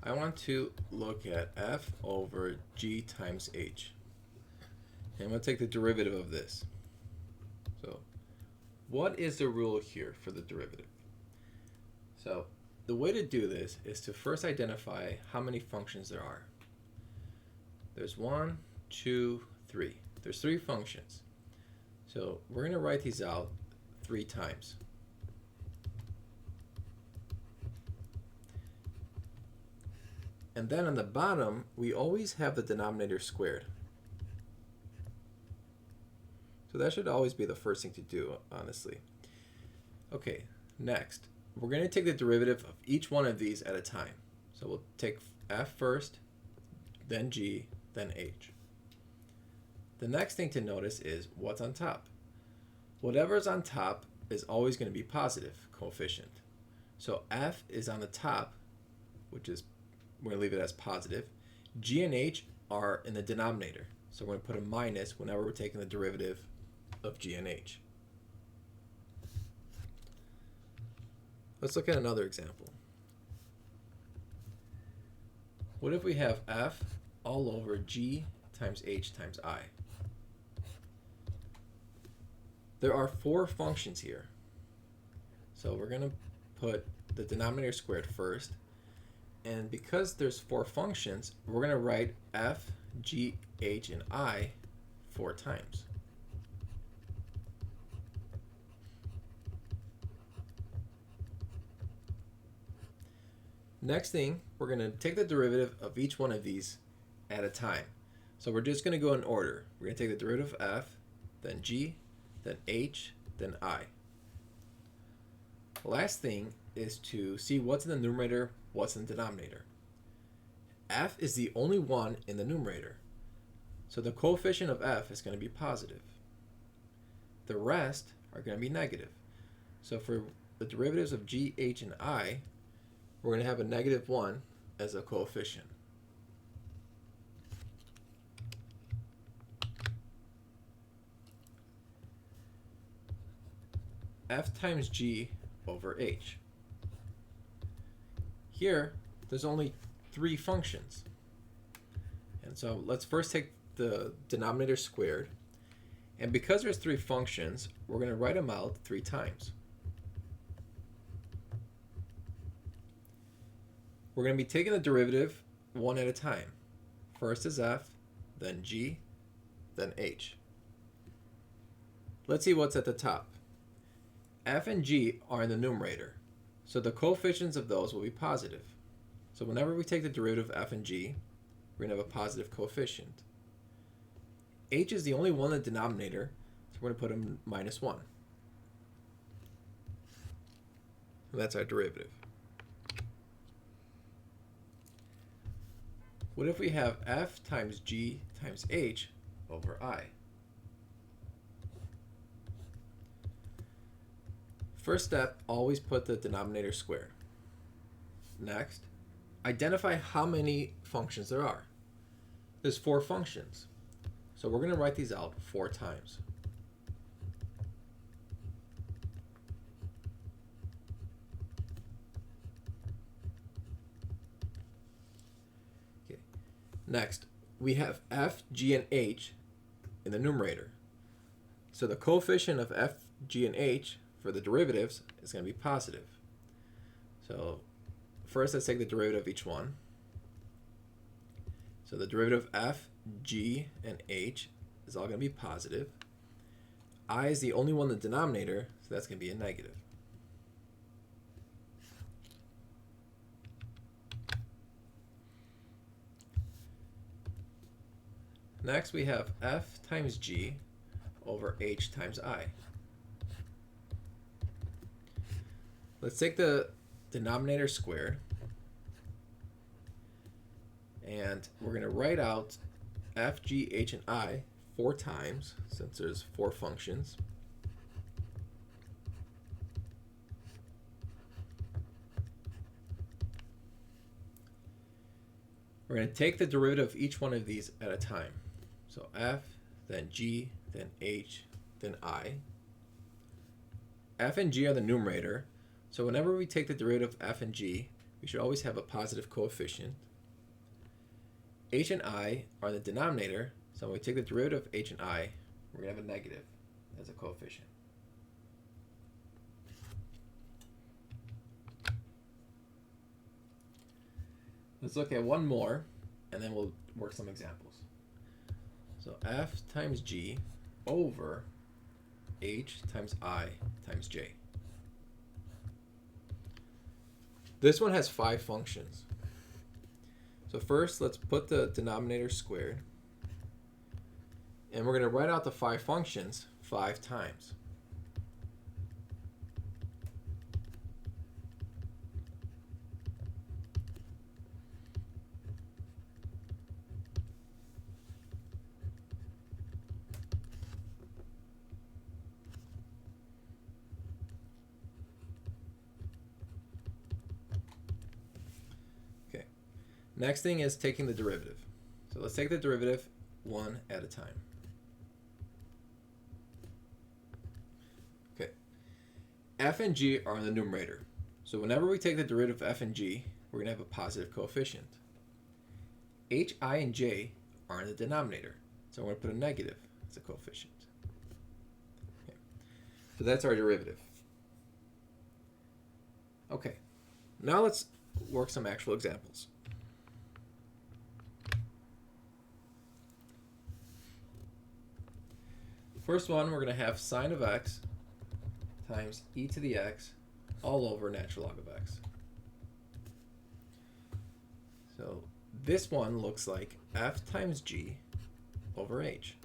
I want to look at f over g times h. And I'm going to take the derivative of this. So what is the rule here for the derivative? So the way to do this is to first identify how many functions there are. There's 1, 2, 3. There's 3 functions. So we're going to write these out 3 times. And then on the bottom, we always have the denominator squared. So that should always be the first thing to do, honestly. Okay, next, we're going to take the derivative of each one of these at a time. So we'll take f first, then g, then h. The next thing to notice is what's on top. Whatever's on top is always going to be positive coefficient. So f is on the top, which is, we're going to leave it as positive. G and h are in the denominator. So we're going to put a minus whenever we're taking the derivative of g and h. Let's look at another example. What if we have f all over g times h times I? There are 4 functions here. So we're going to put the denominator squared first. And because there's 4 functions, we're going to write f, g, h, and I 4 times. Next thing, we're going to take the derivative of each one of these at a time. So we're just going to go in order. We're going to take the derivative of f, then g, then h, then I. Last thing is to see what's in the numerator, what's in the denominator. F is the only one in the numerator, so the coefficient of f is going to be positive. The rest are going to be negative. So for the derivatives of g, h, and I, we're going to have a -1 as a coefficient. F times g over h. Here, there's only 3 functions. And so let's first take the denominator squared. And because there's 3 functions, we're going to write them out 3 times. We're going to be taking the derivative one at a time. First is f, then g, then h. Let's see what's at the top. F and g are in the numerator, so the coefficients of those will be positive. So whenever we take the derivative of f and g, we're going to have a positive coefficient. H is the only one in the denominator, so we're going to put a -1. And that's our derivative. What if we have f times g times h over I? First step, always put the denominator square. Next, identify how many functions there are. There's 4 functions. So we're going to write these out 4 times. Okay. Next, we have f, g, and h in the numerator. So the coefficient of f, g, and h for the derivatives is going to be positive. So first, let's take the derivative of each one. So the derivative of f, g, and h is all going to be positive. I is the only one in the denominator, so that's going to be a negative. Next, we have f times g over h times I. Let's take the denominator squared, and we're going to write out f, g, h, and I 4 times, since there's 4 functions. We're going to take the derivative of each one of these at a time. So f, then g, then h, then I. F and g are the numerator, so whenever we take the derivative of f and g, we should always have a positive coefficient. H and I are the denominator, so when we take the derivative of H and I, we're going to have a negative as a coefficient. Let's look at one more, and then we'll work some examples. So f times g over h times I times j. This one has 5 functions. So first, let's put the denominator squared. And we're going to write out the 5 functions 5 times. Next thing is taking the derivative. So let's take the derivative one at a time. Okay. F and g are in the numerator. So whenever we take the derivative of f and g, we're going to have a positive coefficient. H, I, and j are in the denominator. So we're going to put a negative as a coefficient. Okay. So that's our derivative. Okay. Now let's work some actual examples. First one, we're going to have sine of x times e to the x all over natural log of x. So this one looks like f times g over h.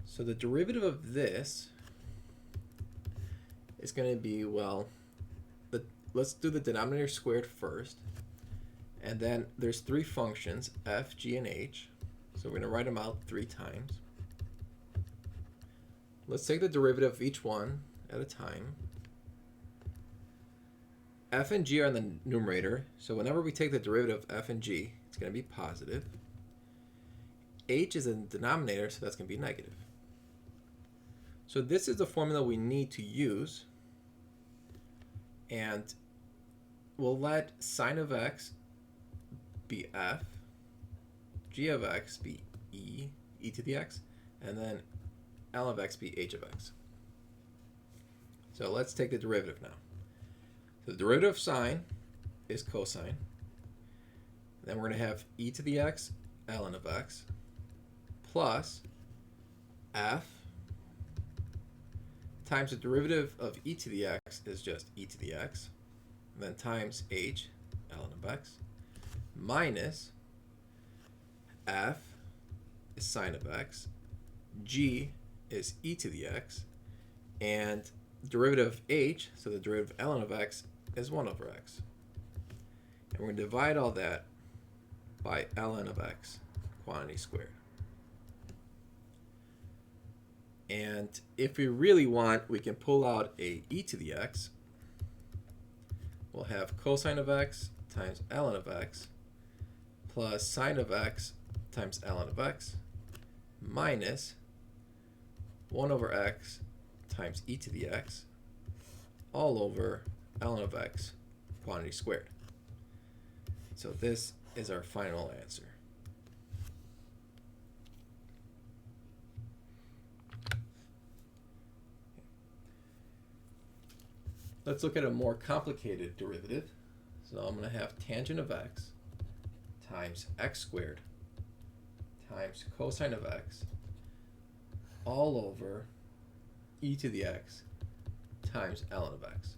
So the derivative of this is going to be, well, let's do the denominator squared first. And then there's 3 functions, f, g, and h. So we're going to write them out 3 times. Let's take the derivative of each one at a time. F and g are in the numerator, so whenever we take the derivative of f and g, it's going to be positive. H is in the denominator, so that's going to be negative. So this is the formula we need to use, and we'll let sine of x be f, g of x be e to the x, and then L of x be h of x. So let's take the derivative now. So the derivative of sine is cosine. Then we're going to have e to the x ln of x plus f times the derivative of e to the x is just e to the x, and then times h ln of x minus f is sine of x, g is e to the x, and derivative of h, so the derivative of ln of x, is 1 over x. And we're going to divide all that by ln of x, quantity squared. And if we really want, we can pull out a e to the x. We'll have cosine of x times ln of x plus sine of x times ln of x minus 1 over x times e to the x all over ln of x quantity squared. So this is our final answer. Let's look at a more complicated derivative. So I'm going to have tangent of x times x squared times cosine of x all over e to the x times ln of x.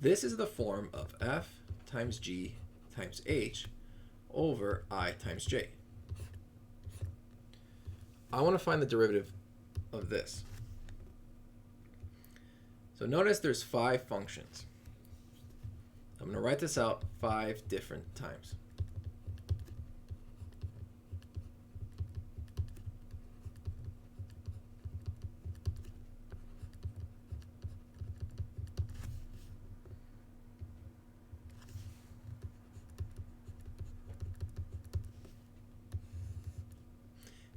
This is the form of f times g times h over I times j. I want to find the derivative of this. So notice there's 5 functions. I'm going to write this out 5 different times.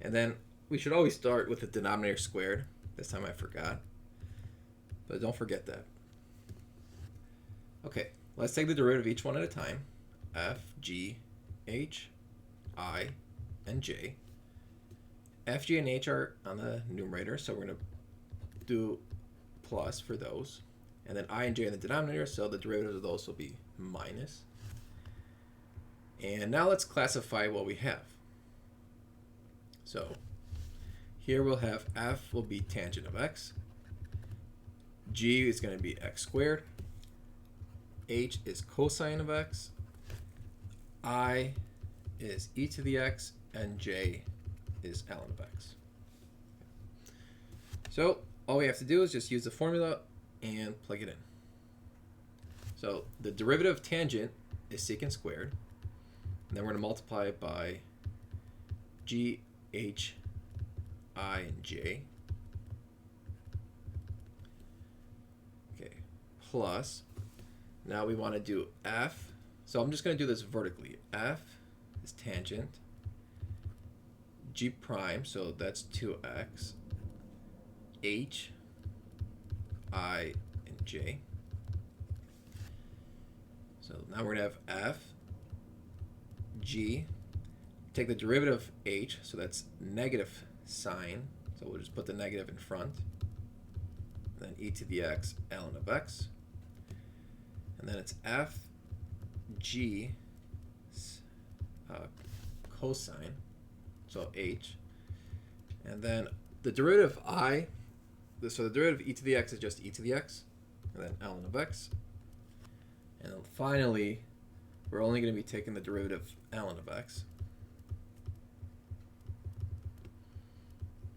And then we should always start with the denominator squared. This time I forgot. But don't forget that. Okay, let's take the derivative of each one at a time. F, G, H, I, and J. F, G, and H are on the numerator, so we're going to do plus for those. And then I and J in the denominator, so the derivative of those will be minus. And now let's classify what we have. So here we'll have F will be tangent of x. G is going to be x squared. H is cosine of x. I is e to the x. And J is ln of x. So all we have to do is just use the formula and plug it in. So the derivative of tangent is secant squared. And then we're going to multiply it by G, H, I, and J. Okay, plus, now we want to do F. So I'm just going to do this vertically. F is tangent. G prime, so that's 2x. H, I, and J. So now we're going to have F, G, take the derivative of H, so that's negative sine, so we'll just put the negative in front, and then e to the x ln of x, and then it's F, G, cosine, so H, and then the derivative of I, so the derivative of e to the x is just e to the x, and then ln of x, and then finally we're only going to be taking the derivative ln of x,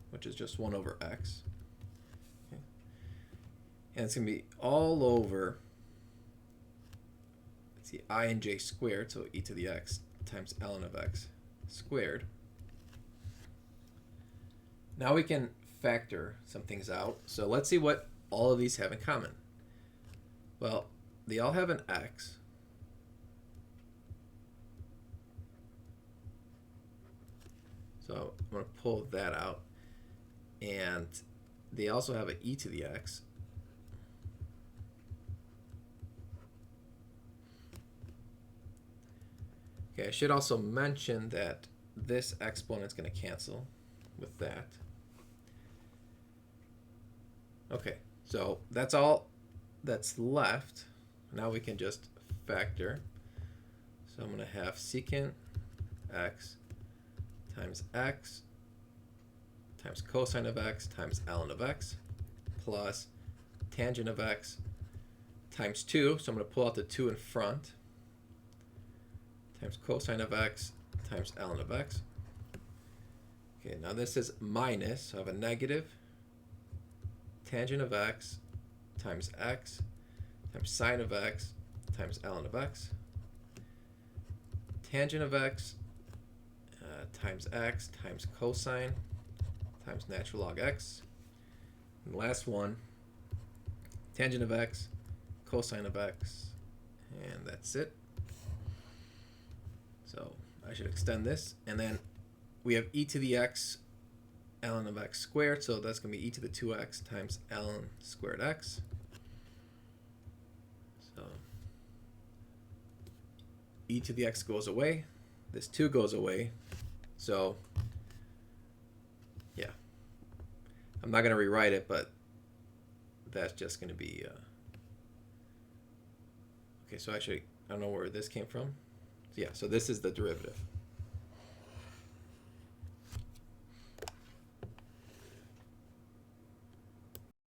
which is just 1 over x. Okay. And it's going to be all over, let's see, I and j squared, so e to the x times ln of x squared. Now we can factor some things out. So let's see what all of these have in common. Well, they all have an x. So I'm going to pull that out. And they also have an e to the x. Okay, I should also mention that this exponent is going to cancel with that. Okay, so that's all that's left. Now we can just factor. So I'm going to have secant x times cosine of x times ln of x plus tangent of x times 2. So I'm going to pull out the 2 in front times cosine of x times ln of x. Okay, now this is minus, so I have a negative tangent of x times sine of x times ln of x. Tangent of x times cosine times natural log x. And the last one, tangent of x, cosine of x, and that's it. So I should extend this, and then we have e to the x ln of x squared, so that's going to be e to the 2x times ln squared x. So e to the x goes away, this 2 goes away, so yeah, I'm not going to rewrite it, but that's just going to be okay. So actually I don't know where this came from. Yeah, so this is the derivative.